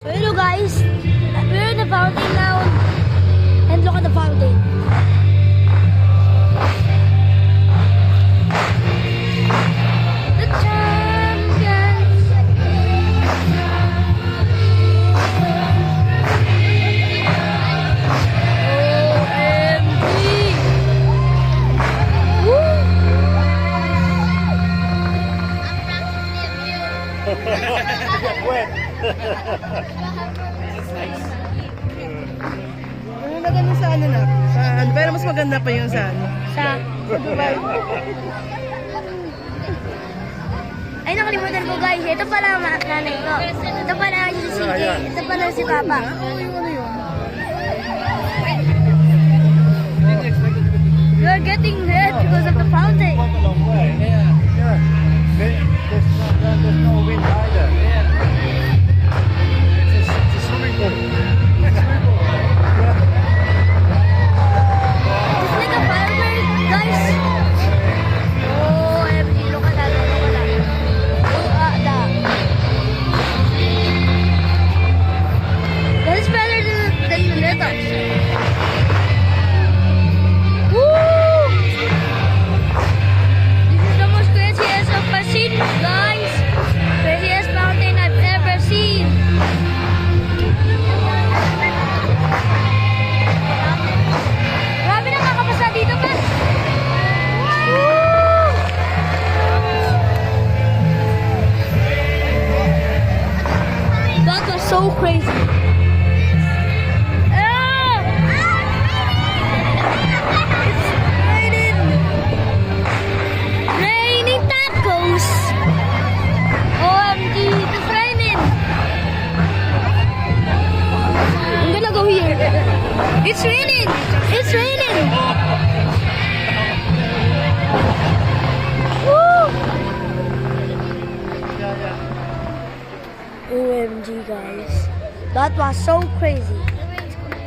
So hello guys, we're in the fountain now, and look at the fountain. The champions. OMG. Wet. Ano na ganun sa ano na? Sa ano? Pero mas maganda pa yung sa ano. Sa Dubai. Ay, nakalimutan ko guys. Ito pala ang nanay ko. Ito pala si CJ. Ito pala si Papa. Oo, yung ano yun. You're getting red because of the fountain. Quite a long way. Yeah. There's no wind either. It's a swimming pool. It's like a firework, guys. Oh, every look at that, look at that. Look at that. That is better than the letters. Woo! This is the most craziest I've seen, guys. Craziest mountain I've ever seen. Grabe na makapasa dito pa. Woo! That was so crazy. Ah! It's raining. Raining tacos. OMG, it's raining. I'm gonna go here. It's raining. It's raining. Woo! OMG, guys. That was so crazy.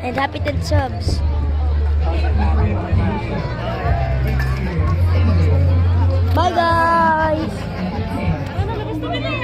And happy 10 subs.